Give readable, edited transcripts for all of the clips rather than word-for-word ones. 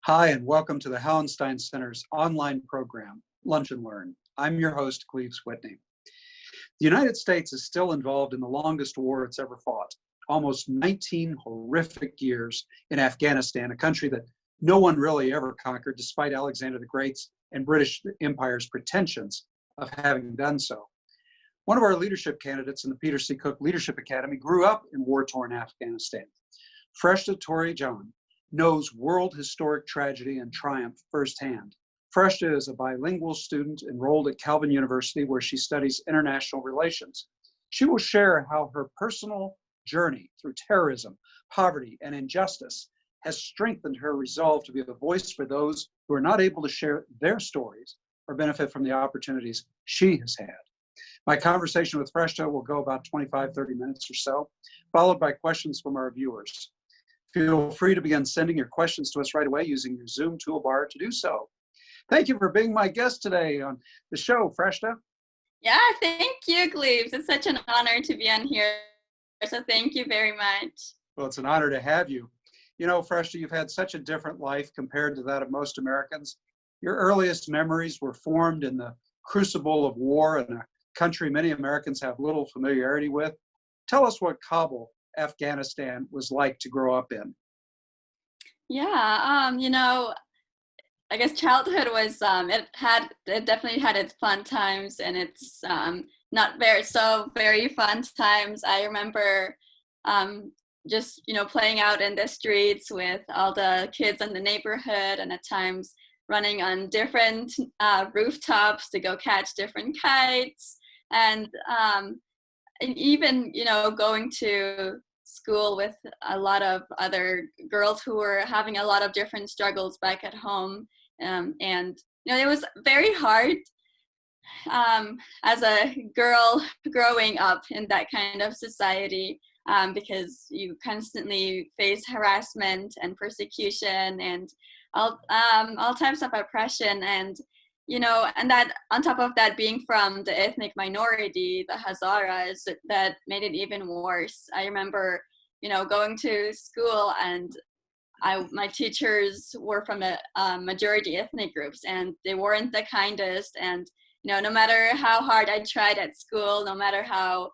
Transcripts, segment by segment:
Hi, and welcome to the Hallenstein Center's online program, Lunch and Learn. I'm your host, Gleaves Whitney. The United States is still involved in the longest war it's ever fought, almost 19 horrific years in Afghanistan, a country that no one really ever conquered, despite Alexander the Great's and British Empire's pretensions of having done so. One of our leadership candidates in the Peter C. Cook Leadership Academy grew up in war-torn Afghanistan. Freshta Tori Jan knows world historic tragedy and triumph firsthand. Freshta is a bilingual student enrolled at Calvin University, where she studies international relations. She will share how her personal journey through terrorism, poverty, and injustice has strengthened her resolve to be a voice for those who are not able to share their stories or benefit from the opportunities she has had. My conversation with Freshta will go about 25-30 minutes or so, followed by questions from our viewers. Feel free to begin sending your questions to us right away using your Zoom toolbar to do so. Thank you for being my guest today on the show, Freshta. Yeah, thank you, Gleaves. It's such an honor to be on here. So thank you very much. Well, it's an honor to have you. You know, Freshta, you've had such a different life compared to that of most Americans. Your earliest memories were formed in the crucible of war in a country many Americans have little familiarity with. Tell us what Kabul, Afghanistan was like to grow up in. Yeah, I guess childhood was it definitely had its fun times and its not very fun times. I remember just playing out in the streets with all the kids in the neighborhood, and at times running on different rooftops to go catch different kites, and even going to school with a lot of other girls who were having a lot of different struggles back at home, and it was very hard as a girl growing up in that kind of society, because you constantly face harassment and persecution and all types of oppression, and and that on top of that, being from the ethnic minority, the Hazaras, that made it even worse. I remember, going to school, and my teachers were from the majority ethnic groups, and they weren't the kindest. And no matter how hard I tried at school, no matter how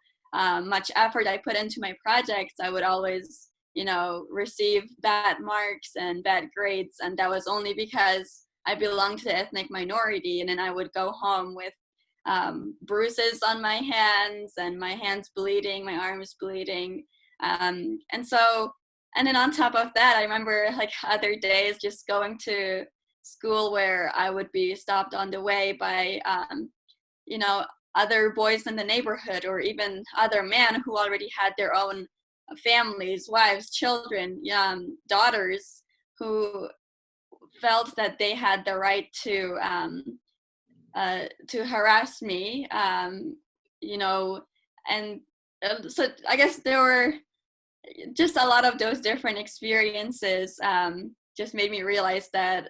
much effort I put into my projects, I would always receive bad marks and bad grades, and that was only because I belonged to the ethnic minority. And then I would go home with bruises on my hands, and my hands bleeding, my arms bleeding. And then on top of that, I remember like other days just going to school where I would be stopped on the way by, other boys in the neighborhood, or even other men who already had their own families, wives, children, daughters, who felt that they had the right to harass me, and so I guess there were just a lot of those different experiences, just made me realize that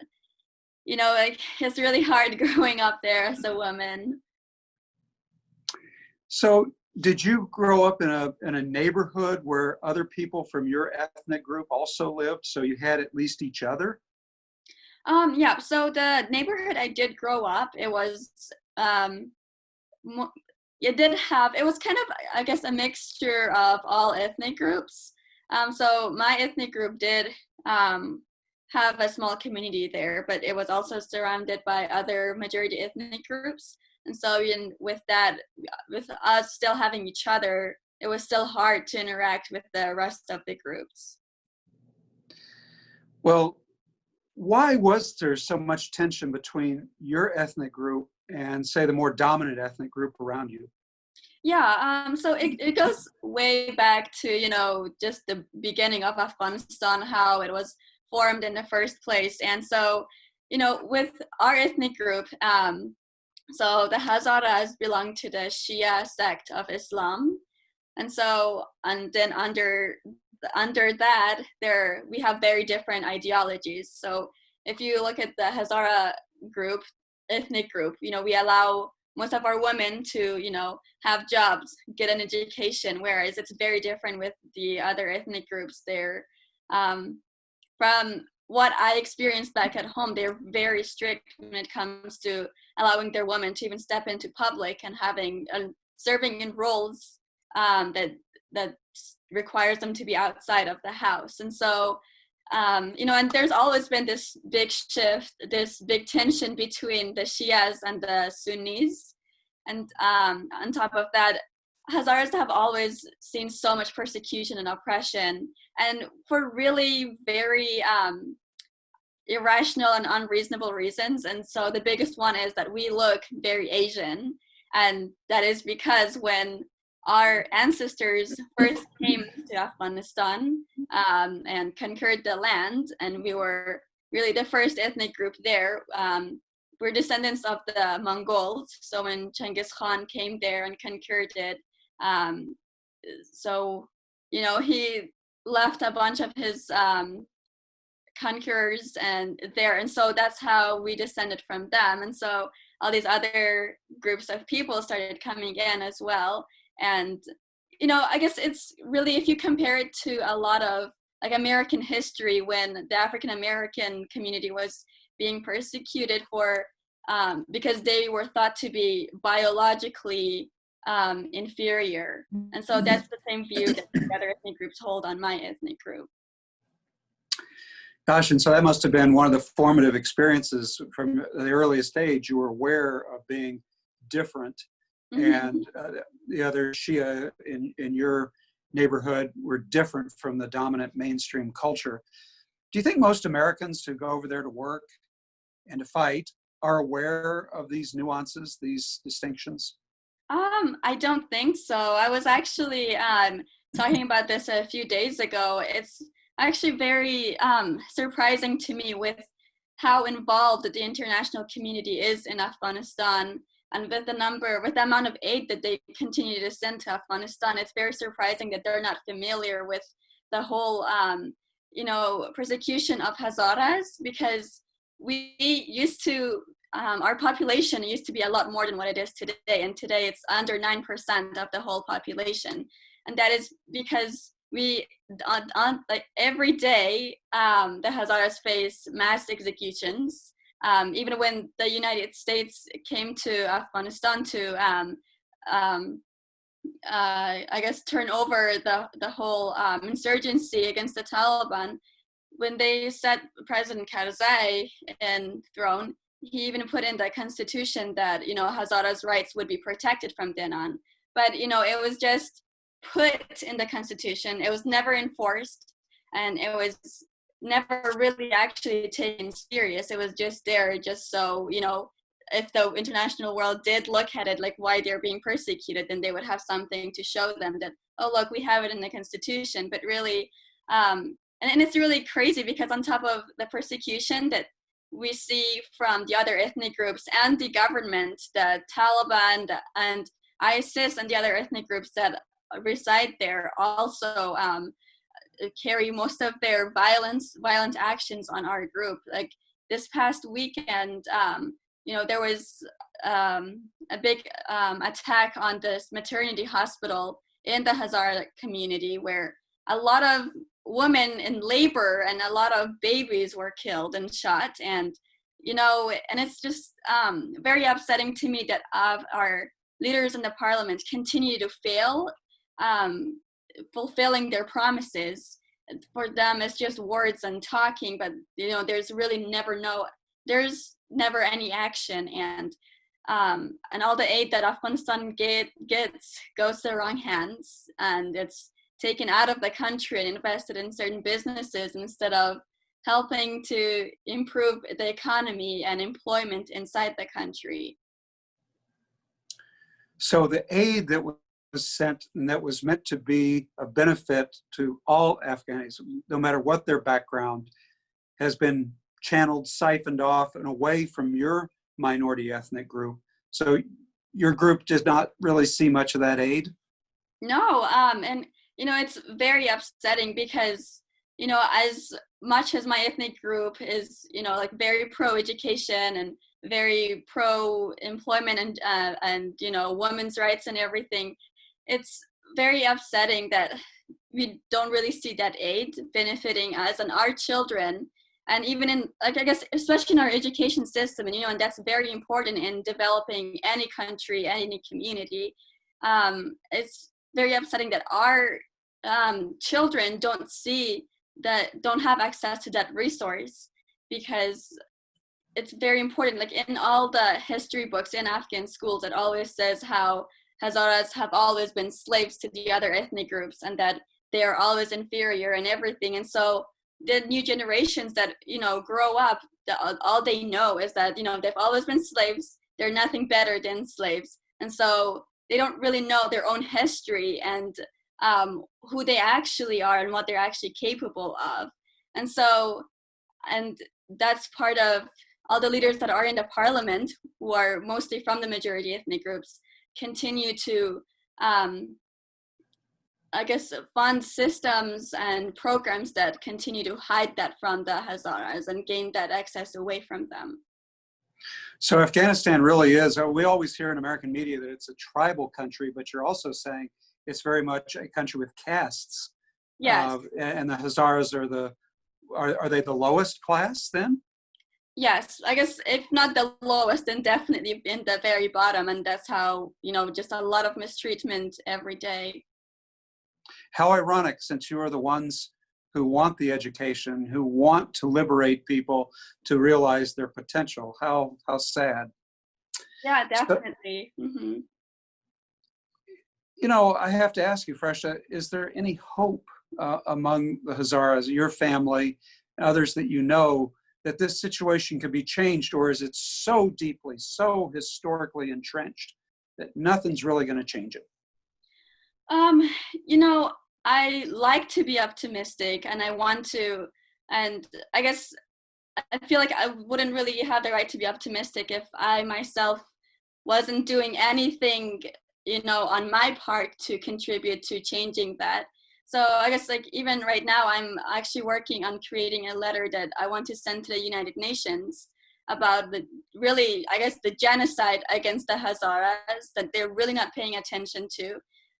like it's really hard growing up there as a woman. So did you grow up in a neighborhood where other people from your ethnic group also lived, so you had at least each other? Yeah, so the neighborhood I did grow up, it was it was kind of, I guess, a mixture of all ethnic groups. So my ethnic group did have a small community there, but it was also surrounded by other majority ethnic groups. And so with us still having each other, it was still hard to interact with the rest of the groups. Well, why was there so much tension between your ethnic group and, say, the more dominant ethnic group around you? Yeah, so it goes way back to, just the beginning of Afghanistan, how it was formed in the first place. And so, with our ethnic group, so the Hazaras belong to the Shia sect of Islam. And so, and then under that, we have very different ideologies. So if you look at the Hazara group, ethnic group, we allow most of our women to, have jobs, get an education, whereas it's very different with the other ethnic groups there. From what I experienced back at home, they're very strict when it comes to allowing their women to even step into public and having serving in roles that requires them to be outside of the house. And so, and there's always been this big shift, this big tension between the Shias and the Sunnis. And on top of that, Hazaras have always seen so much persecution and oppression, and for really very irrational and unreasonable reasons. And so the biggest one is that we look very Asian, and that is because when our ancestors first came to Afghanistan and conquered the land, and we were really the first ethnic group there. We're descendants of the Mongols. So when Genghis Khan came there and conquered it, he left a bunch of his conquerors and so that's how we descended from them. And so all these other groups of people started coming in as well. And I guess it's really, if you compare it to a lot of like American history, when the African American community was being persecuted for because they were thought to be biologically inferior. And so that's the same view that the other ethnic groups hold on my ethnic group. Gosh, and so that must have been one of the formative experiences from the earliest age. You were aware of being different, and the other Shia in your neighborhood were different from the dominant mainstream culture. Do you think most Americans who go over there to work and to fight are aware of these nuances, these distinctions? I don't think so. I was actually talking about this a few days ago. It's actually very surprising to me with how involved the international community is in Afghanistan, and with the amount of aid that they continue to send to Afghanistan. It's very surprising that they're not familiar with the whole persecution of Hazaras, because we used to our population used to be a lot more than what it is today, and today it's under 9% of the whole population. And that is because like every day the Hazaras face mass executions. Even when the United States came to Afghanistan to I guess turn over the whole insurgency against the Taliban, when they set President Karzai in throne, he even put in the constitution that Hazaras' rights would be protected from then on. But it was just put in the constitution. It was never enforced, and it was never really actually taken serious. It was just there just so if the international world did look at it like why they're being persecuted, then they would have something to show them that, oh look, we have it in the constitution. But really and it's really crazy, because on top of the persecution that we see from the other ethnic groups and the government, the Taliban and ISIS and the other ethnic groups that reside there also carry most of their violent actions on our group. Like this past weekend, there was a big attack on this maternity hospital in the Hazara community, where a lot of women in labor and a lot of babies were killed and shot. And and it's just very upsetting to me that our leaders in the parliament continue to fail fulfilling their promises. For them, it's just words and talking, but there's really never any action. And all the aid that Afghanistan gets goes to the wrong hands, and it's taken out of the country and invested in certain businesses instead of helping to improve the economy and employment inside the country. So the aid that was sent and that was meant to be a benefit to all Afghans, no matter what their background, has been channeled, siphoned off and away from your minority ethnic group. So your group does not really see much of that aid? No, and it's very upsetting, because as much as my ethnic group is like very pro-education and very pro-employment and women's rights and everything, it's very upsetting that we don't really see that aid benefiting us and our children. And even in, like, I guess, especially in our education system, and, and that's very important in developing any country, any community. It's very upsetting that our children don't have access to that resource, because it's very important. Like in all the history books in Afghan schools, it always says how Hazaras have always been slaves to the other ethnic groups, and that they are always inferior and everything. And so the new generations that, grow up, all they know is that, they've always been slaves. They're nothing better than slaves. And so they don't really know their own history and who they actually are and what they're actually capable of. And so, and that's part of all the leaders that are in the parliament, who are mostly from the majority ethnic groups, continue to fund systems and programs that continue to hide that from the Hazaras and gain that access away from them. So Afghanistan really is, we always hear in American media that it's a tribal country, but you're also saying it's very much a country with castes. Yes. And the Hazaras are they the lowest class then? Yes, I guess if not the lowest, then definitely in the very bottom. And that's how, just a lot of mistreatment every day. How ironic, since you are the ones who want the education, who want to liberate people to realize their potential. How sad. Yeah, definitely. So, I have to ask you, Freshta, is there any hope among the Hazaras, your family, others that you know, that this situation could be changed, or is it so deeply, so historically entrenched that nothing's really going to change it? I like to be optimistic, and I want to, and I guess I feel like I wouldn't really have the right to be optimistic if I myself wasn't doing anything, on my part to contribute to changing that. So I guess, like, even right now, I'm actually working on creating a letter that I want to send to the United Nations about the genocide against the Hazaras that they're really not paying attention to.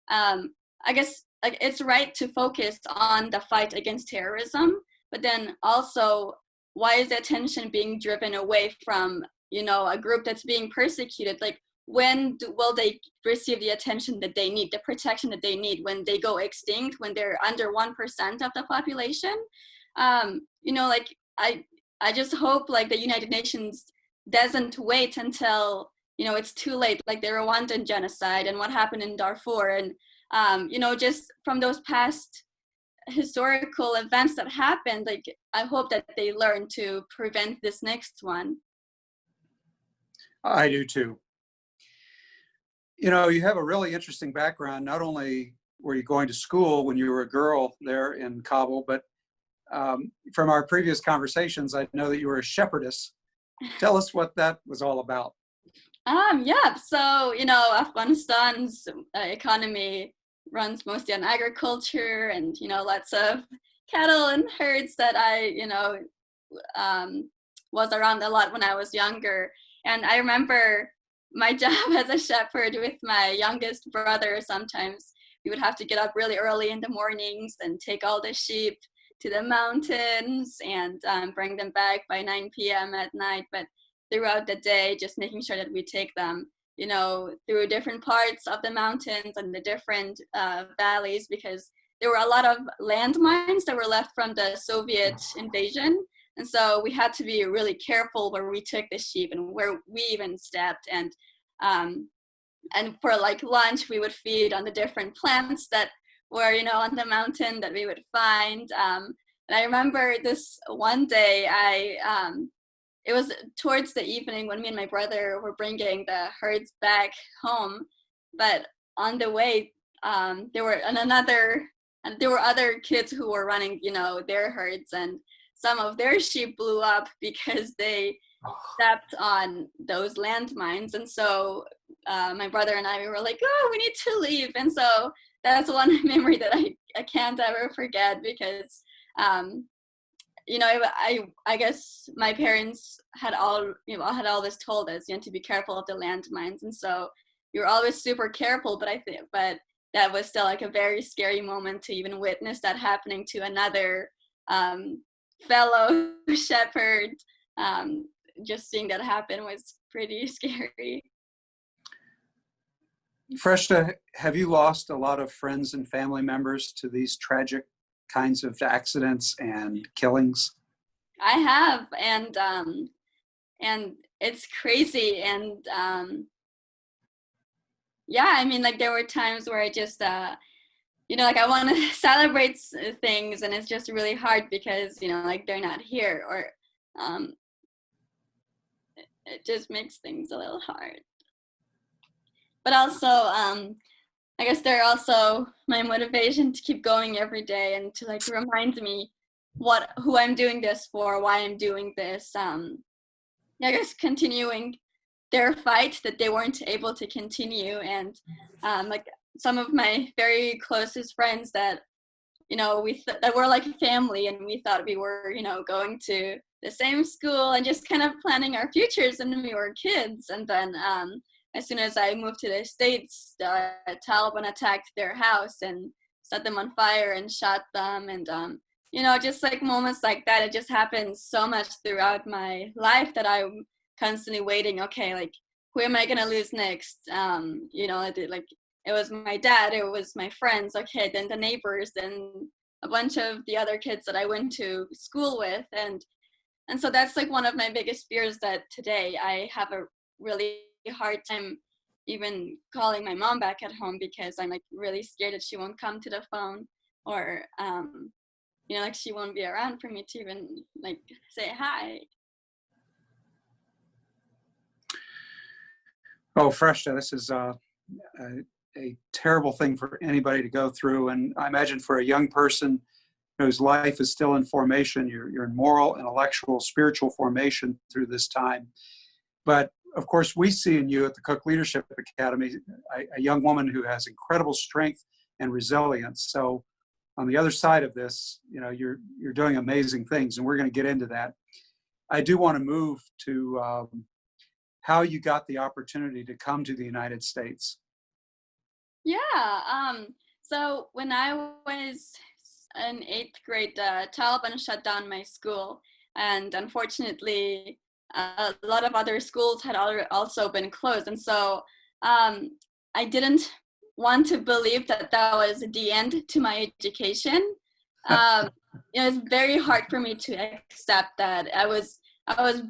I guess, like, it's right to focus on the fight against terrorism, but then also, why is the attention being driven away from, a group that's being persecuted? Like, when will they receive the attention that they need, the protection that they need, when they go extinct, when they're under 1% of the population? I just hope, like, the United Nations doesn't wait until, it's too late, like the Rwandan genocide and what happened in Darfur. And, just from those past historical events that happened, like, I hope that they learn to prevent this next one. I do too. You have a really interesting background. Not only were you going to school when you were a girl there in Kabul, but from our previous conversations, I know that you were a shepherdess. Tell us what that was all about. Yeah, so, Afghanistan's economy runs mostly on agriculture and, lots of cattle and herds that I, was around a lot when I was younger. And I remember my job as a shepherd with my youngest brother. Sometimes we would have to get up really early in the mornings and take all the sheep to the mountains and bring them back by 9 p.m. at night. But throughout the day, just making sure that we take them, through different parts of the mountains and the different valleys, because there were a lot of landmines that were left from the Soviet invasion. And so we had to be really careful where we took the sheep and where we even stepped. And for, like, lunch, we would feed on the different plants that were, on the mountain that we would find. And I remember this one day, it was towards the evening when me and my brother were bringing the herds back home. But on the way, there were other kids who were running, their herds, and some of their sheep blew up because they stepped on those landmines. And so my brother and I, we were like, oh, we need to leave. And so that's one memory that I can't ever forget, because I guess my parents had always told us, to be careful of the landmines. And so you're always super careful, but that was still, like, a very scary moment to even witness that happening to another fellow shepherd. Just seeing that happen was pretty scary. Freshta, have you lost a lot of friends and family members to these tragic kinds of accidents and killings? I have, and it's crazy. And yeah, I mean, like there were times where I just like I want to celebrate things, and it's just really hard because like they're not here, or um, it just makes things a little hard. But also, I guess they're also my motivation to keep going every day and to like remind me who I'm doing this for, why I'm doing this. I guess continuing their fight that they weren't able to continue, and like some of my very closest friends that that were like a family, and we thought we were going to the same school and just kind of planning our futures, and we were kids. And then as soon as I moved to the States, the Taliban attacked their house and set them on fire and shot them. And just like moments like that, it just happens so much throughout my life that I'm constantly waiting, okay, like who am I gonna lose next? It was my dad, it was my friends, okay, then the neighbors, then a bunch of the other kids that I went to school with. And so that's like one of my biggest fears, that today I have a really hard time even calling my mom back at home, because I'm like really scared that she won't come to the phone, or like she won't be around for me to even like say hi. Oh, Freshta, this is a terrible thing for anybody to go through. And I imagine for a young person whose life is still in formation, you're in moral, intellectual, spiritual formation through this time. But of course, we see in you at the Cook Leadership Academy a young woman who has incredible strength and resilience. So on the other side of this, you're doing amazing things, and we're going to get into that. I do want to move to how you got the opportunity to come to the United States. Yeah. So when I was in 8th grade, the Taliban shut down my school, and unfortunately, a lot of other schools had also been closed. And so I didn't want to believe that that was the end to my education. It's very hard for me to accept that. I was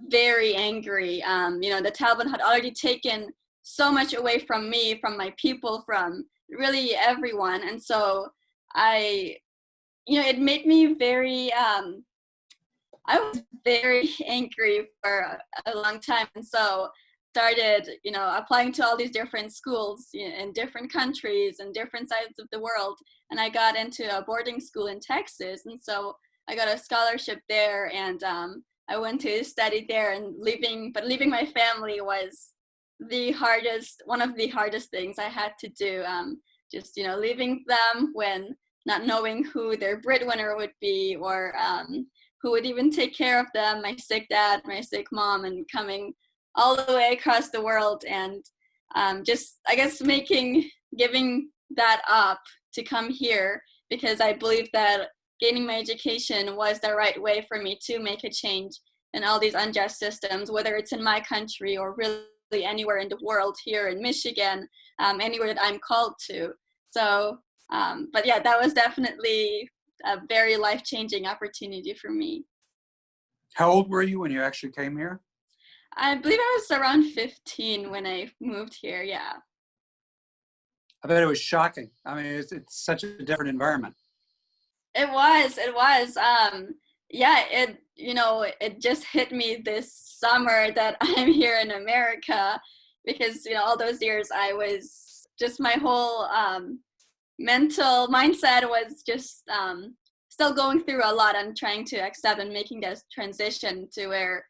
very angry. The Taliban had already taken so much away from me, from my people, from really everyone. And so it made me very, I was very angry for a long time. And so started, applying to all these different schools in different countries and different sides of the world. And I got into a boarding school in Texas. And so I got a scholarship there, and I went to study there, and leaving my family was one of the hardest things I had to do. Just, leaving them when not knowing who their breadwinner would be, or who would even take care of them, my sick dad, my sick mom, and coming all the way across the world, and just, I guess, giving that up to come here, because I believe that gaining my education was the right way for me to make a change in all these unjust systems, whether it's in my country or really anywhere in the world, here in Michigan, anywhere that I'm called to. So, but yeah, that was definitely a very life-changing opportunity for me. How old were you when you actually came here? I believe I was around 15 when I moved here, yeah. I bet it was shocking. I mean, it's such a different environment. It was. Yeah, it just hit me this summer that I'm here in America, because, all those years I was just, my whole mental mindset was just still going through a lot and trying to accept and making that transition to where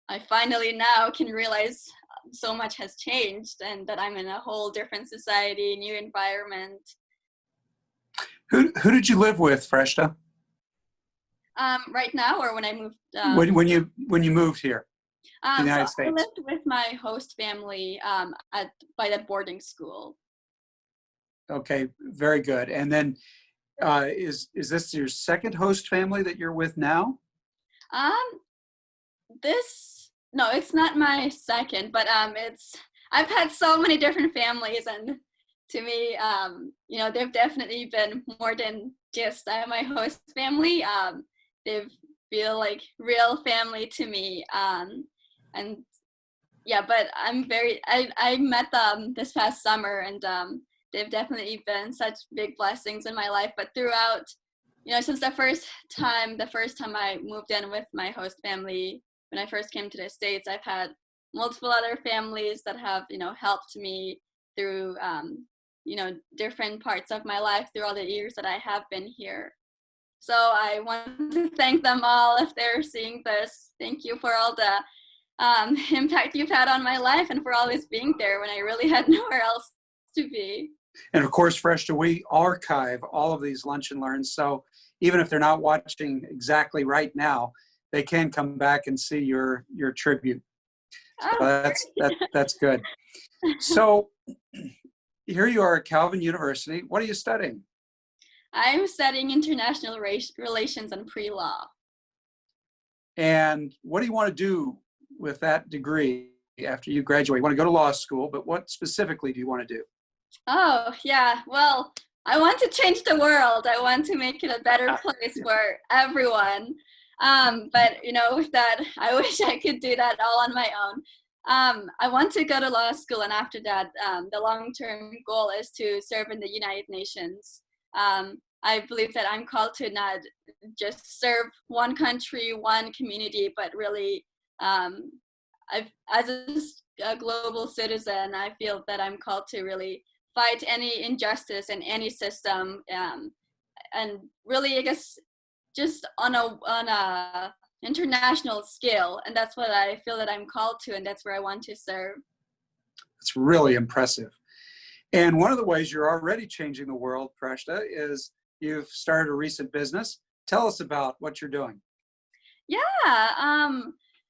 I finally now can realize so much has changed, and that I'm in a whole different society, new environment. Who did you live with, Freshta? Right now, or when I moved? When you moved here, to the United States? I lived with my host family by that boarding school. Okay, very good. And then Is this your second host family that you're with now? Um, no, it's not my second, but I've had so many different families, and to me, they've definitely been more than just my host family. They feel like real family to me. And yeah, but I met them this past summer, and they've definitely been such big blessings in my life. But throughout, since the first time I moved in with my host family, when I first came to the States, I've had multiple other families that have, helped me through, different parts of my life through all the years that I have been here. So I want to thank them all if they're seeing this. Thank you for all the impact you've had on my life and for always being there when I really had nowhere else to be. And of course, Freshta, we archive all of these Lunch and Learns. So even if they're not watching exactly right now, they can come back and see your tribute. So that's good. So here you are at Calvin University. What are you studying? I'm studying international relations and pre-law. And what do you want to do with that degree after you graduate? You want to go to law school, but what specifically do you want to do? Oh, yeah. Well, I want to change the world. I want to make it a better place for everyone. But, with that, I wish I could do that all on my own. I want to go to law school, and after that, the long-term goal is to serve in the United Nations. I believe that I'm called to not just serve one country, one community, but really, as a global citizen, I feel that I'm called to really fight any injustice in any system, and really, I guess, just on a international scale. And that's what I feel that I'm called to, and that's where I want to serve. It's really impressive. And one of the ways you're already changing the world, Freshta, is you've started a recent business. Tell us about what you're doing. Yeah.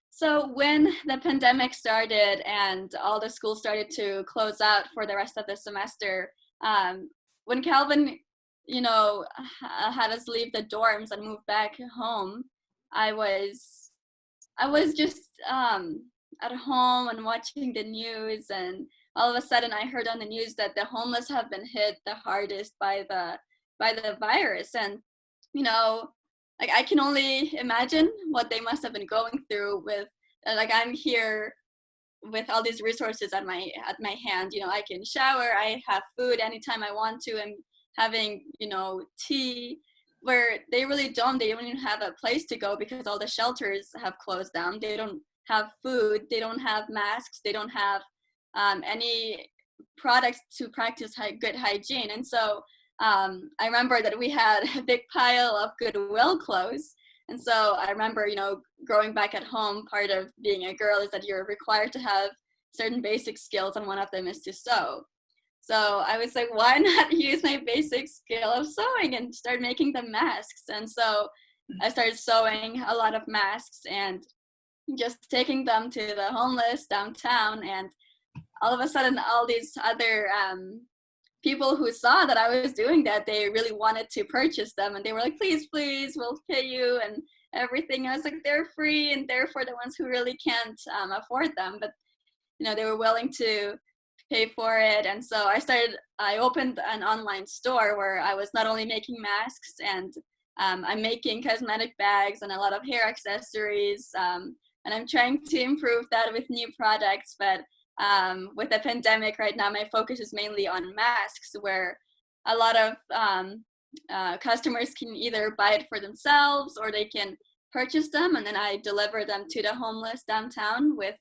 So when the pandemic started and all the schools started to close out for the rest of the semester, when Calvin, had us leave the dorms and move back home, I was just at home and watching the news, and all of a sudden I heard on the news that the homeless have been hit the hardest by the virus. And like, I can only imagine what they must have been going through with, like, I'm here with all these resources at my hand. I can shower, I have food anytime I want to, and having, tea, where they really don't even have a place to go because all the shelters have closed down. They don't have food, they don't have masks, they don't have any products to practice good hygiene. And so I remember that we had a big pile of Goodwill clothes. And so I remember, growing back at home, part of being a girl is that you're required to have certain basic skills, and one of them is to sew. So I was like, why not use my basic skill of sewing and start making the masks? And so I started sewing a lot of masks and just taking them to the homeless downtown. And all of a sudden, all these other people who saw that I was doing that, they really wanted to purchase them. And they were like, please, we'll pay you and everything. I was like, they're free, and they're for the ones who really can't afford them. But, they were willing to pay for it. And so I opened an online store where I was not only making masks, and I'm making cosmetic bags and a lot of hair accessories. And I'm trying to improve that with new products. But with the pandemic right now, my focus is mainly on masks, where a lot of customers can either buy it for themselves or they can purchase them, and then I deliver them to the homeless downtown with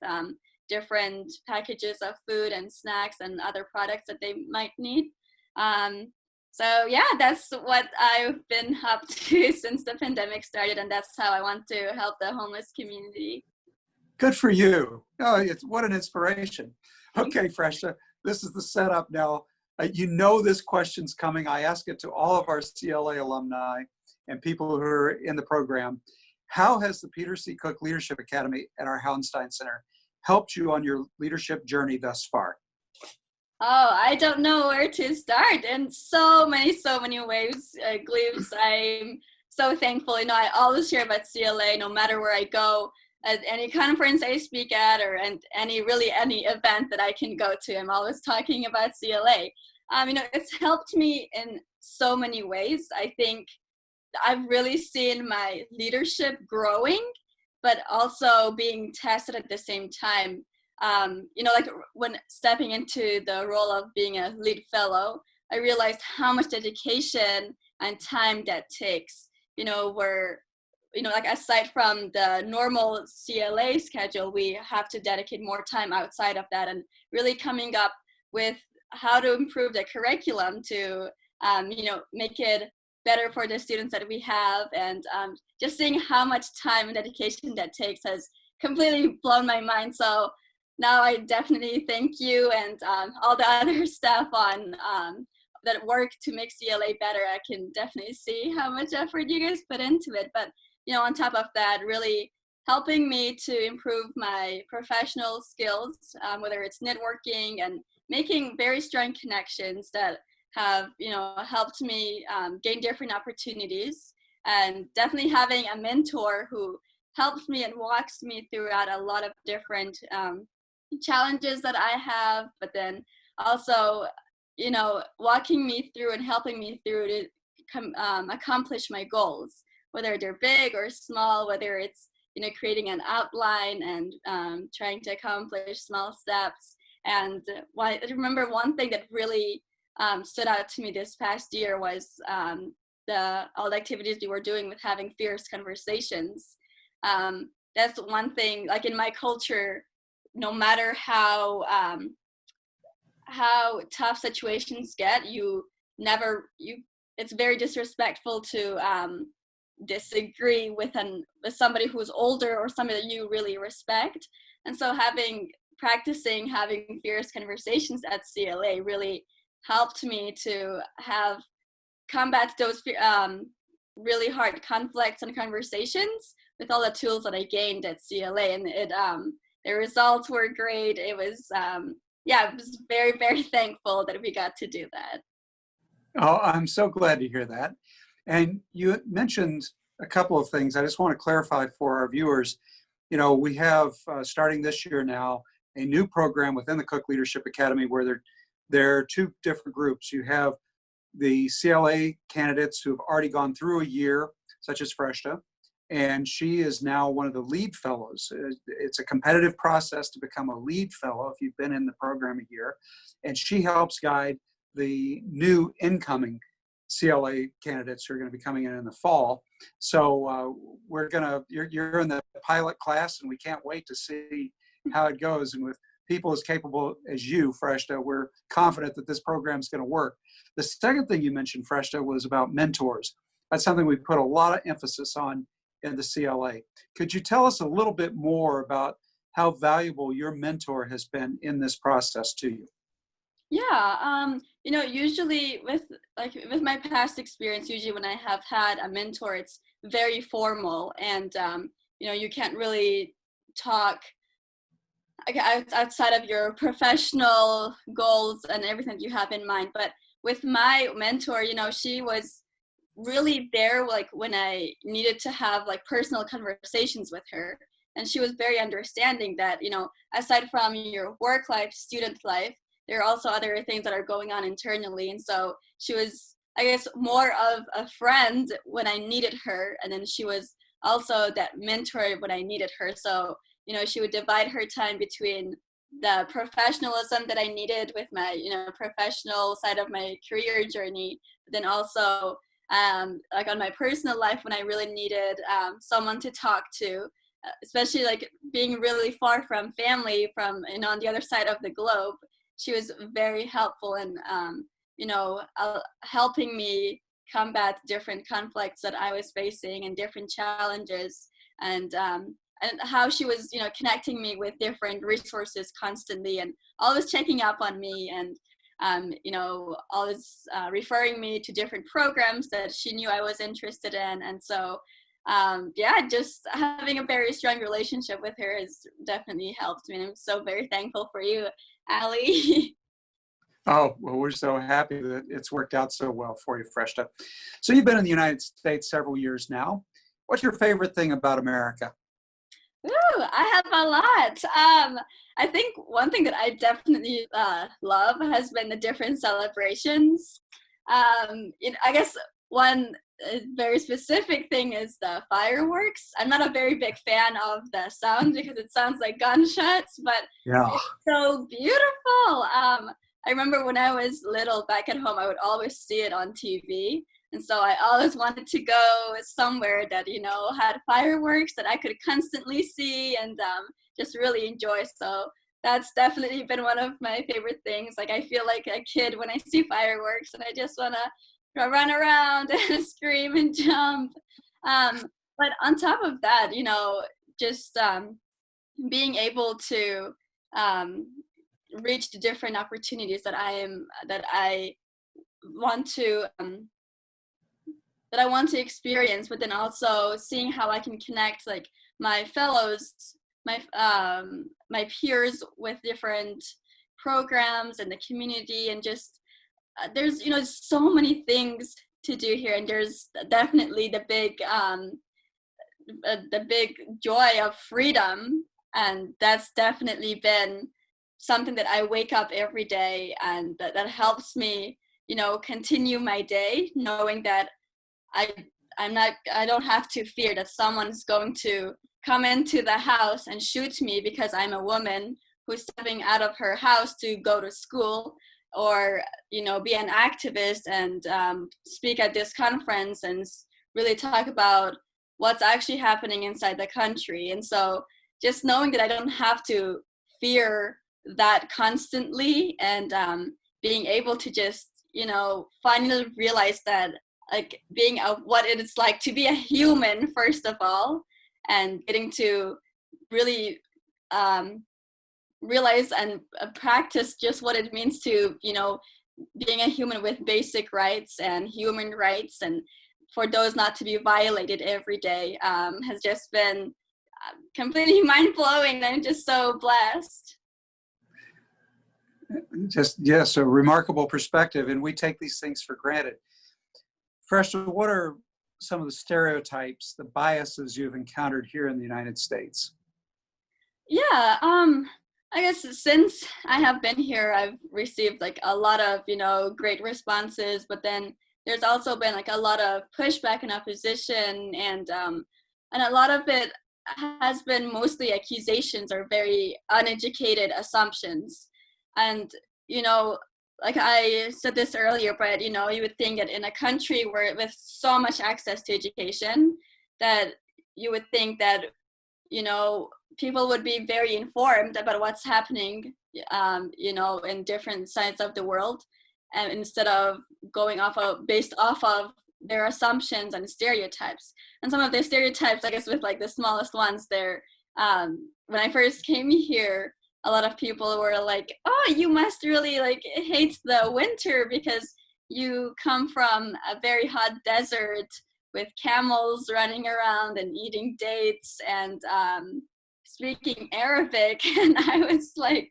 different packages of food and snacks and other products that they might need. So yeah, that's what I've been up to since the pandemic started, and that's how I want to help the homeless community. Good for you. Oh, what an inspiration. Okay, Freshta, this is the setup now. This question's coming. I ask it to all of our CLA alumni and people who are in the program. How has the Peter C. Cook Leadership Academy at our Hauenstein Center helped you on your leadership journey thus far? Oh, I don't know where to start in so many ways. Gleaves, I'm so thankful. I always hear about CLA no matter where I go, at any conference I speak at, or and any event that I can go to. I'm always talking about CLA. It's helped me in so many ways. I think I've really seen my leadership growing, but also being tested at the same time. Like when stepping into the role of being a lead fellow, I realized how much dedication and time that takes. Where, like aside from the normal CLA schedule, we have to dedicate more time outside of that and really coming up with how to improve the curriculum to, make it better for the students that we have. And just seeing how much time and dedication that takes has completely blown my mind. So now I definitely thank you and all the other staff on that work to make CLA better. I can definitely see how much effort you guys put into it. But, on top of that, really helping me to improve my professional skills, whether it's networking and making very strong connections that have, helped me gain different opportunities, and definitely having a mentor who helps me and walks me throughout a lot of different challenges that I have, but then also, walking me through and helping me through to accomplish my goals, whether they're big or small, whether it's, creating an outline and trying to accomplish small steps. And I remember one thing that really stood out to me this past year was all the activities we were doing with having fierce conversations. That's one thing, like in my culture, no matter how tough situations get, it's very disrespectful to disagree with somebody who's older or somebody that you really respect. And so practicing having fierce conversations at CLA really helped me to combat those really hard conflicts and conversations with all the tools that I gained at CLA. And the results were great. It was, I was very, very thankful that we got to do that. Oh, I'm so glad to hear that. And you mentioned a couple of things. I just want to clarify for our viewers. We have, starting this year now, a new program within the Cook Leadership Academy where there are two different groups. You have the CLA candidates who have already gone through a year, such as Freshta, and she is now one of the lead fellows. It's a competitive process to become a lead fellow if you've been in the program a year, and she helps guide the new incoming CLA candidates who are going to be coming in the fall. So you're in the pilot class, and we can't wait to see how it goes. And with people as capable as you, Freshta, we're confident that this program is going to work. The second thing you mentioned, Freshta, was about mentors. That's something we put a lot of emphasis on in the CLA. Could you tell us a little bit more about how valuable your mentor has been in this process to you? Yeah, usually with my past experience, usually when I have had a mentor, it's very formal, and you can't really talk outside of your professional goals and everything you have in mind. But with my mentor, she was really there, like when I needed to have like personal conversations with her, and she was very understanding that, aside from your work life, student life, there are also other things that are going on internally. And so she was, I guess, more of a friend when I needed her, and then she was also that mentor when I needed her. So she would divide her time between the professionalism that I needed with my, professional side of my career journey, but then also like on my personal life when I really needed someone to talk to, especially like being really far from family on the other side of the globe. She was very helpful in, helping me combat different conflicts that I was facing and different challenges, and how she was, connecting me with different resources constantly, and always checking up on me, and always referring me to different programs that she knew I was interested in. And so, just having a very strong relationship with her has definitely helped me. And I'm so very thankful for you, Ali. Oh, well, we're so happy that it's worked out so well for you, Freshta. So you've been in the United States several years now. What's your favorite thing about America? Ooh, I have a lot. I think one thing that I definitely love has been the different celebrations. I guess one very specific thing is the fireworks. I'm not a very big fan of the sound because it sounds like gunshots, but Yeah. it's so beautiful. I remember when I was little back at home, I would always see it on TV. And so I always wanted to go somewhere that, had fireworks that I could constantly see and just really enjoy. So that's definitely been one of my favorite things. Like I feel like a kid when I see fireworks and I just want to run around and scream and jump. But on top of that, just being able to reach the different opportunities that I want to that I want to experience, but then also seeing how I can connect like my fellows, my peers with different programs and the community, and just there's so many things to do here, and there's definitely the big joy of freedom, and that's definitely been something that I wake up every day, and that helps me continue my day knowing that I don't have to fear that someone's going to come into the house and shoot me because I'm a woman who's stepping out of her house to go to school, or be an activist and speak at this conference and really talk about what's actually happening inside the country. And so just knowing that I don't have to fear that constantly, and being able to just finally realize that like being what it's like to be a human first of all, and getting to really realize and practice just what it means to being a human with basic rights and human rights, and for those not to be violated every day, has just been completely mind-blowing. I'm just so blessed. Just, yes, a remarkable perspective, and we take these things for granted. Freshta, what are some of the stereotypes, the biases you've encountered here in the United States? Yeah, I guess since I have been here, I've received like a lot of, great responses, but then there's also been like a lot of pushback and opposition, and a lot of it has been mostly accusations or very uneducated assumptions. And, like I said this earlier, but, you would think that in a country where with so much access to education, that you would think that, people would be very informed about what's happening, in different sides of the world, and instead of going based off of their assumptions and stereotypes. And some of the stereotypes, I guess, with like the smallest ones, there, when I first came here, a lot of people were like, "Oh, you must really like hate the winter because you come from a very hot desert with camels running around and eating dates and speaking Arabic." And I was like,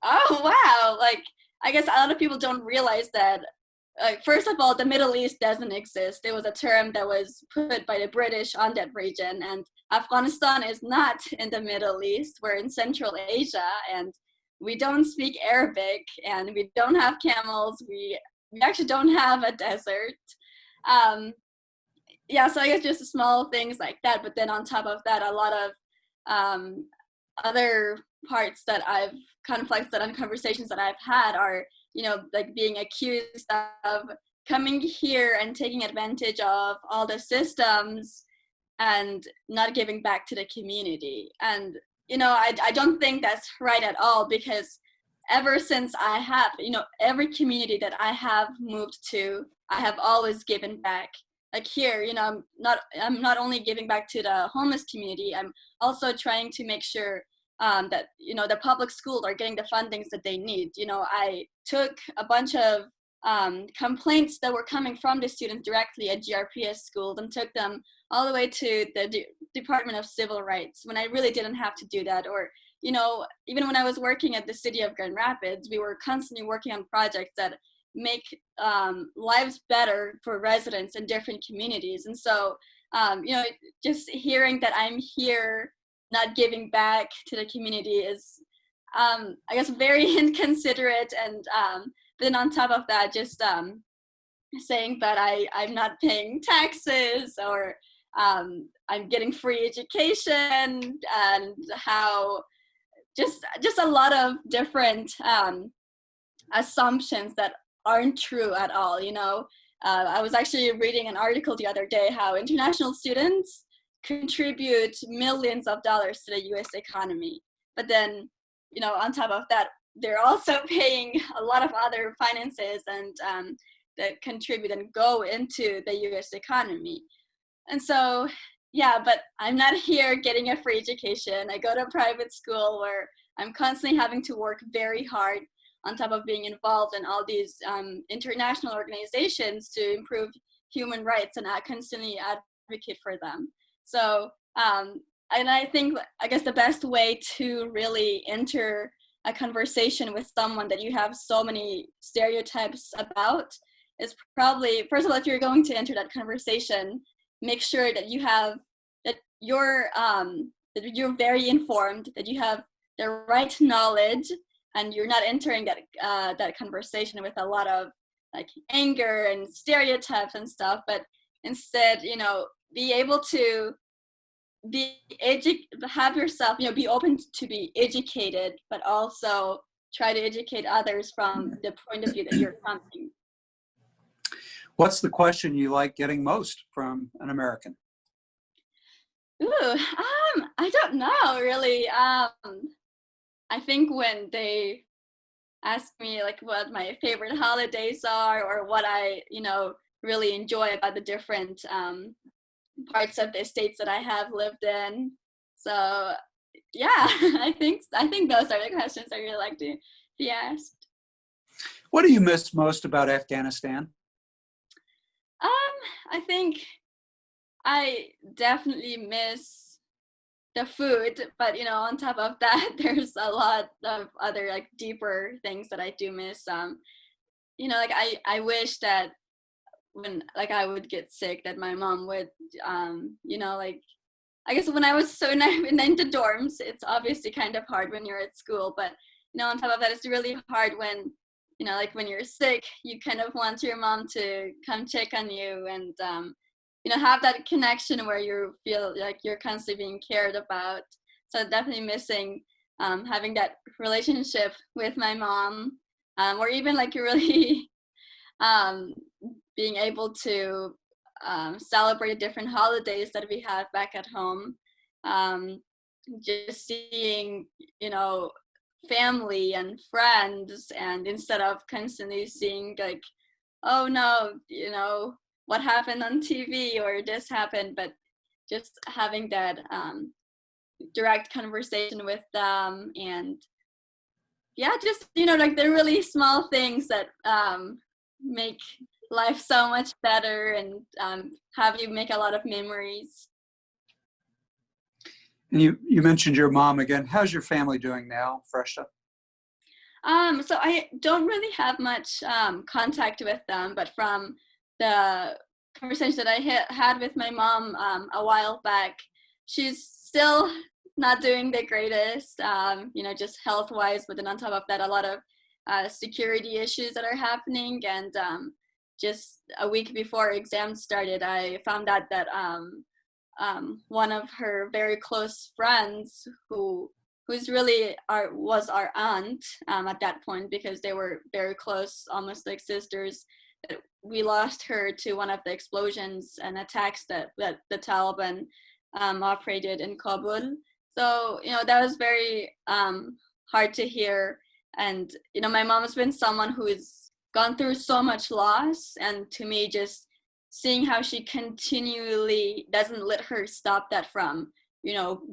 "Oh, wow." Like, I guess a lot of people don't realize that, first of all, the Middle East doesn't exist. It was a term that was put by the British on that region, and Afghanistan is not in the Middle East. We're in Central Asia, and we don't speak Arabic, and we don't have camels. We actually don't have a desert. Yeah, so I guess just small things like that. But then on top of that, a lot of other parts that conflicts and conversations that I've had are, like being accused of coming here and taking advantage of all the systems and not giving back to the community. And, I don't think that's right at all, because ever since I have, every community that I have moved to, I have always given back. Like here, I'm not only giving back to the homeless community, I'm also trying to make sure that, the public schools are getting the fundings that they need. I took a bunch of complaints that were coming from the students directly at GRPS schools and took them all the way to the Department of Civil Rights when I really didn't have to do that. Or, even when I was working at the city of Grand Rapids, we were constantly working on projects that make lives better for residents in different communities. And so, just hearing that I'm here not giving back to the community is, I guess, very inconsiderate. And then on top of that, just saying that I'm not paying taxes, or I'm getting free education, and how just a lot of different assumptions that aren't true at all. I was actually reading an article the other day how international students contribute millions of dollars to the US economy, but then on top of that, they're also paying a lot of other finances and that contribute and go into the US economy. And so, yeah, but I'm not here getting a free education. I go to a private school where I'm constantly having to work very hard on top of being involved in all these international organizations to improve human rights, and I constantly advocate for them. So, and I guess the best way to really enter a conversation with someone that you have so many stereotypes about is probably, first of all, if you're going to enter that conversation, make sure that you're very informed, that you have the right knowledge, and you're not entering that conversation with a lot of like anger and stereotypes and stuff, but instead, be able to have yourself, be open to be educated, but also try to educate others from the point of view that you're coming. What's the question you like getting most from an American? Ooh, I don't know really. I think when they ask me like what my favorite holidays are, or what I, really enjoy about the different parts of the states that I have lived in. So yeah, I think those are the questions I really like to be asked. What do you miss most about Afghanistan? I think I definitely miss the food, but on top of that, there's a lot of other like deeper things that I do miss. Like I wish that when like I would get sick, that my mom would, like, I guess when I was so in the dorms, it's obviously kind of hard when you're at school, but on top of that, it's really hard when like when you're sick, you kind of want your mom to come check on you and have that connection where you feel like you're constantly being cared about. So definitely missing having that relationship with my mom, or even like really being able to celebrate different holidays that we have back at home. Just seeing, family and friends, and instead of constantly seeing like, oh no, what happened on TV or this happened, but just having that direct conversation with them. And yeah, just, like the really small things that make life so much better and have you make a lot of memories. And you mentioned your mom again. How's your family doing now, Freshta? So I don't really have much contact with them, but from the conversation that I had with my mom a while back, she's still not doing the greatest, just health-wise, but then on top of that, a lot of security issues that are happening. And just a week before exams started, I found out that one of her very close friends, who's really was our aunt at that point, because they were very close, almost like sisters, that we lost her to one of the explosions and attacks that the Taliban operated in Kabul. So that was very hard to hear. And my mom has been someone who's gone through so much loss, and to me, just seeing how she continually doesn't let her stop that from,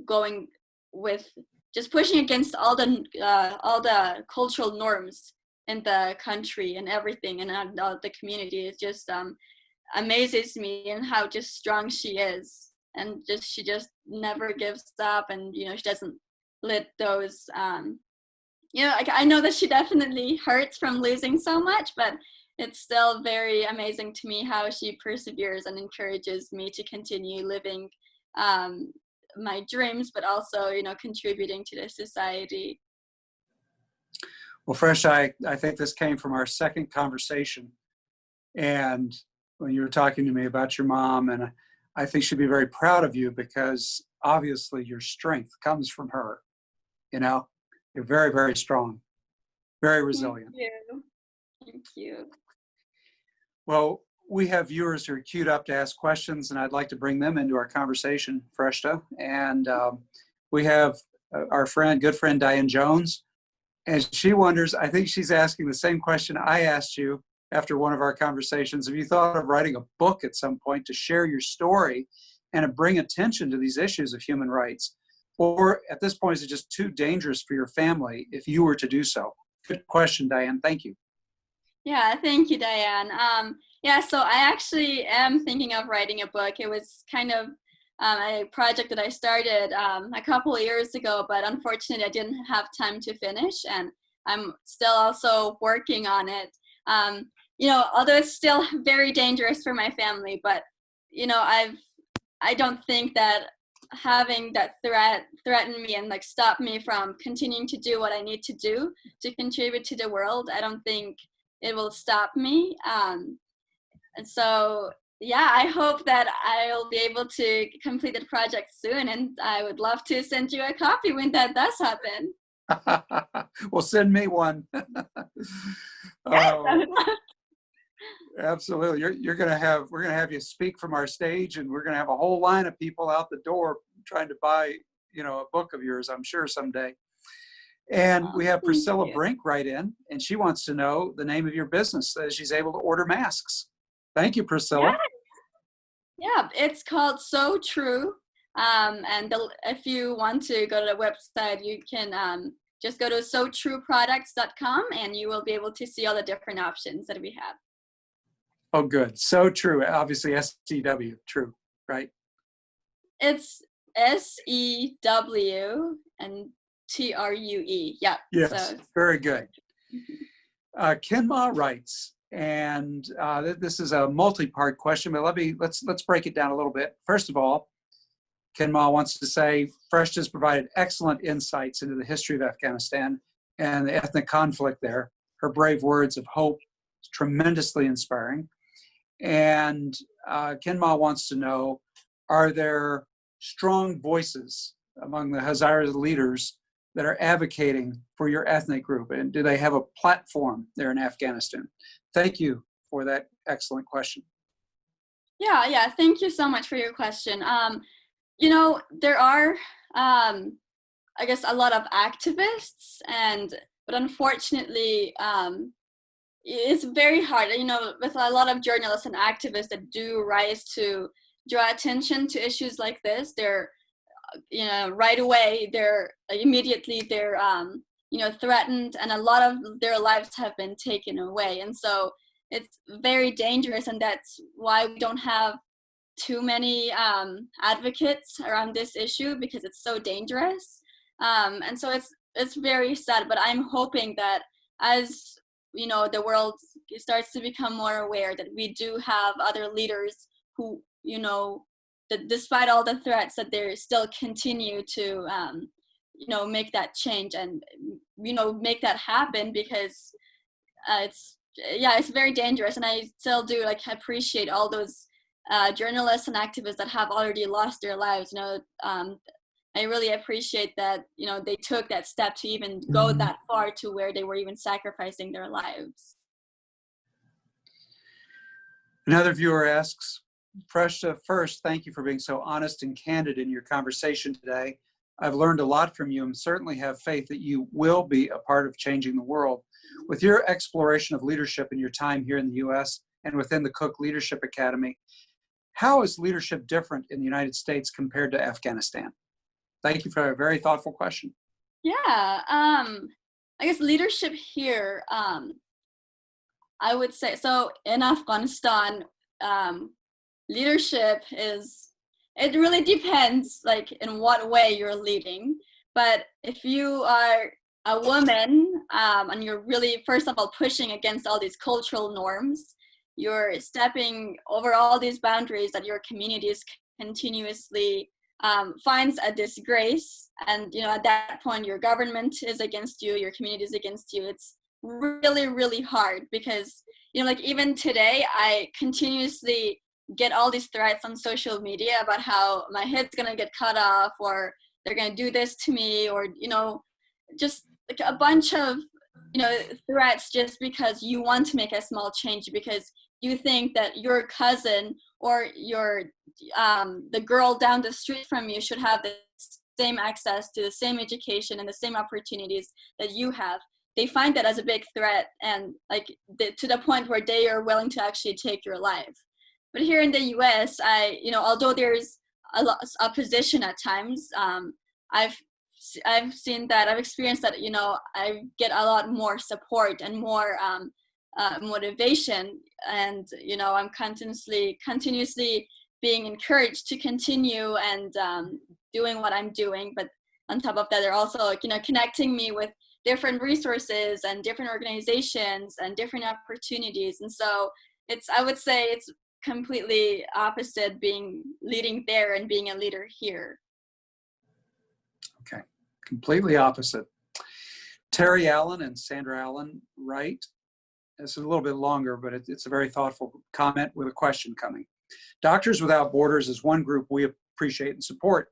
going with just pushing against all the cultural norms in the country and everything, and all the community, it just amazes me and how just strong she is, and she just never gives up, and she doesn't lit those, I know that she definitely hurts from losing so much, but it's still very amazing to me how she perseveres and encourages me to continue living my dreams, but also, contributing to the society. Well, Freshta, I think this came from our second conversation. And when you were talking to me about your mom, and I think she'd be very proud of you because obviously your strength comes from her. You're very, very strong, very resilient. Thank you. Thank you. Well, we have viewers who are queued up to ask questions, and I'd like to bring them into our conversation, Freshta. And we have our good friend Diane Jones, and she wonders, I think she's asking the same question I asked you after one of our conversations. Have you thought of writing a book at some point to share your story and to bring attention to these issues of human rights? Or at this point, is it just too dangerous for your family if you were to do so? Good question, Diane. Thank you. Yeah, thank you, Diane. So I actually am thinking of writing a book. It was kind of a project that I started a couple of years ago, but unfortunately I didn't have time to finish, and I'm still also working on it. Although it's still very dangerous for my family, but I don't think that having that threaten me and stop me from continuing to do what I need to do to contribute to the world, I don't think it will stop me. And so, I hope that I'll be able to complete the project soon, and I would love to send you a copy when that does happen. Well, send me one. Absolutely. We're going to have you speak from our stage, and we're going to have a whole line of people out the door trying to buy, a book of yours, I'm sure someday. And we have Priscilla Brink right in, and she wants to know the name of your business so that she's able to order masks. Thank you, Priscilla. Yeah, it's called So True. If you want to go to the website, you can just go to sotrueproducts.com, and you will be able to see all the different options that we have. Oh, good. So True. Obviously, SCW, true, right? It's SEW and TRUE. Yeah. Yes, so. Very good. Kenma writes, and this is a multi-part question, but let's break it down a little bit. First of all, Kenma wants to say, Freshta has provided excellent insights into the history of Afghanistan and the ethnic conflict there. Her brave words of hope is tremendously inspiring. And Kenma wants to know, are there strong voices among the Hazaras leaders that are advocating for your ethnic group? And do they have a platform there in Afghanistan? Thank you for that excellent question. Yeah, thank you so much for your question. There are, I guess, a lot of activists, but unfortunately, it's very hard, with a lot of journalists and activists that do rise to draw attention to issues like this. They're, right away, they're threatened, and a lot of their lives have been taken away. And so it's very dangerous, and that's why we don't have too many advocates around this issue, because it's so dangerous. And so it's very sad, but I'm hoping that as the world starts to become more aware that we do have other leaders who, that despite all the threats, that they still continue to, make that change and, make that happen, because it's very dangerous. And I still do appreciate all those journalists and activists that have already lost their lives. I really appreciate that, they took that step to even go that far to where they were even sacrificing their lives. Another viewer asks, Freshta, first, thank you for being so honest and candid in your conversation today. I've learned a lot from you and certainly have faith that you will be a part of changing the world. With your exploration of leadership in your time here in the U.S. and within the Cook Leadership Academy, how is leadership different in the United States compared to Afghanistan? Thank you for a very thoughtful question. Yeah, I guess leadership here, I would say, so in Afghanistan, leadership it really depends in what way you're leading. But if you are a woman and you're really, first of all, pushing against all these cultural norms, you're stepping over all these boundaries that your community is continuously finds a disgrace. And, you know, at that point, your government is against you, your community is against you. It's really, really hard because, you know, like even today, I continuously get all these threats on social media about how my head's gonna get cut off, or they're gonna do this to me, or, you know, just like a bunch of, you know, threats just because you want to make a small change, because you think that your cousin or your the girl down the street from you should have the same access to the same education and the same opportunities that you have. They find that as a big threat, and like to the point where they are willing to actually take your life. But here in the US, you know, although there's a lot of opposition at times, I've seen that, I've experienced that, you know, I get a lot more support and more motivation, and, you know, I'm continuously being encouraged to continue and doing what I'm doing. But on top of that, they're also, you know, connecting me with different resources and different organizations and different opportunities. And so I would say it's completely opposite being leading there and being a leader here. Okay, completely opposite. Terry Allen and Sandra Allen write, it's a little bit longer, but it's a very thoughtful comment with a question coming. Doctors Without Borders is one group we appreciate and support.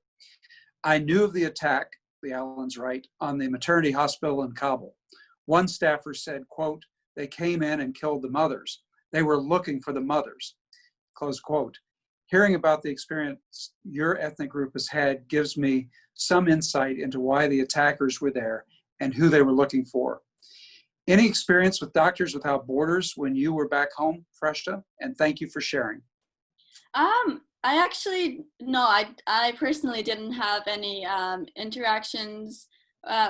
I knew of the attack, the Allens write, on the maternity hospital in Kabul. One staffer said, quote, "They came in and killed the mothers. They were looking for the mothers," close quote. Hearing about the experience your ethnic group has had gives me some insight into why the attackers were there and who they were looking for. Any experience with Doctors Without Borders when you were back home, Freshta? And thank you for sharing. I actually, no, I personally didn't have any interactions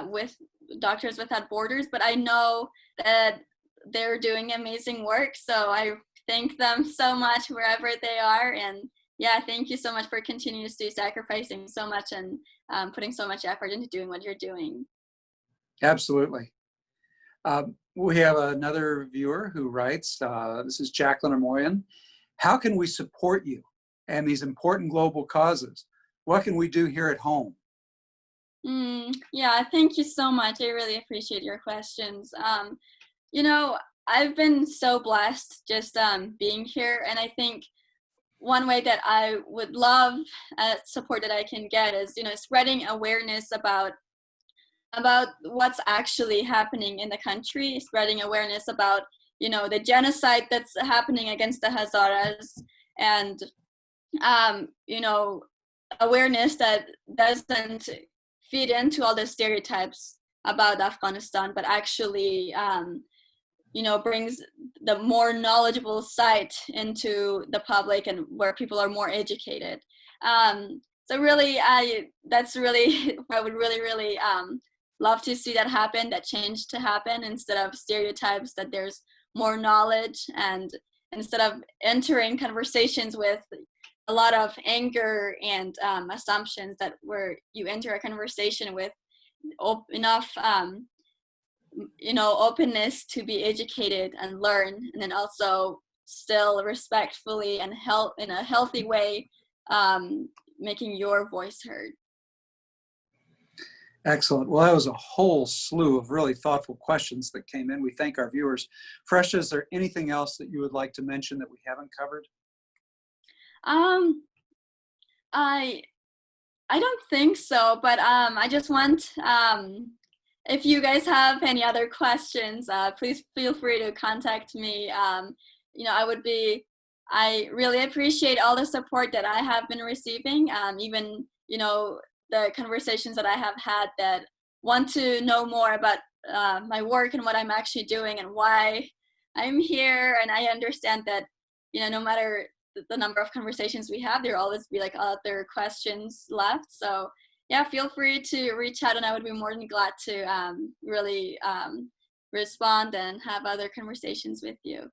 with Doctors Without Borders, but I know that they're doing amazing work. So I thank them so much wherever they are. And yeah, thank you so much for continuously sacrificing so much and putting so much effort into doing what you're doing. Absolutely. We have another viewer who writes, this is Jacqueline Amoyan. How can we support you and these important global causes? What can we do here at home? Yeah, thank you so much. I really appreciate your questions. You know, I've been so blessed just being here, and I think one way that I would love support that I can get is, you know, spreading awareness about what's actually happening in the country, spreading awareness about, you know, the genocide that's happening against the Hazaras, and you know, awareness that doesn't feed into all the stereotypes about Afghanistan, but actually you know, brings the more knowledgeable side into the public and where people are more educated. So really, that's really, I would really love to see that happen, that change to happen, instead of stereotypes, that there's more knowledge, and instead of entering conversations with a lot of anger and assumptions, that where you enter a conversation with enough you know, openness to be educated and learn, and then also still respectfully and in a healthy way making your voice heard. Excellent. Well, that was a whole slew of really thoughtful questions that came in. We thank our viewers. Freshta, is there anything else that you would like to mention that we haven't covered? I don't think so, but I just want, if you guys have any other questions, please feel free to contact me. You know, I really appreciate all the support that I have been receiving, even, you know, the conversations that I have had that want to know more about my work and what I'm actually doing and why I'm here. And I understand that, you know, no matter the number of conversations we have, there'll always be like other questions left. So yeah, feel free to reach out, and I would be more than glad to really respond and have other conversations with you.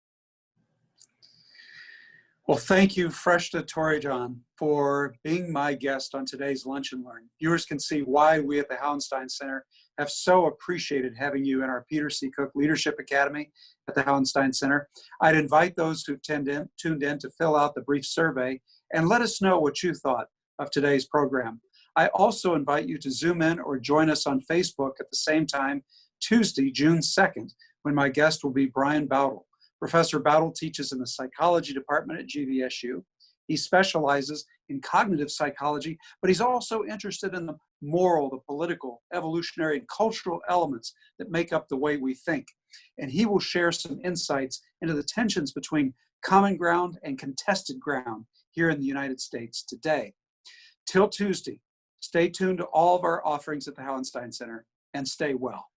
Well, thank you, Freshta Tori Jan, for being my guest on today's Lunch and Learn. Viewers can see why we at the Hauenstein Center have so appreciated having you in our Peter C. Cook Leadership Academy at the Hauenstein Center. I'd invite those who've tuned in to fill out the brief survey and let us know what you thought of today's program. I also invite you to Zoom in or join us on Facebook at the same time, Tuesday, June 2nd, when my guest will be Brian Bowdle. Professor Bowdle teaches in the psychology department at GVSU. He specializes in cognitive psychology, but he's also interested in the moral, the political, evolutionary, and cultural elements that make up the way we think. And he will share some insights into the tensions between common ground and contested ground here in the United States today. Till Tuesday, stay tuned to all of our offerings at the Hauenstein Center and stay well.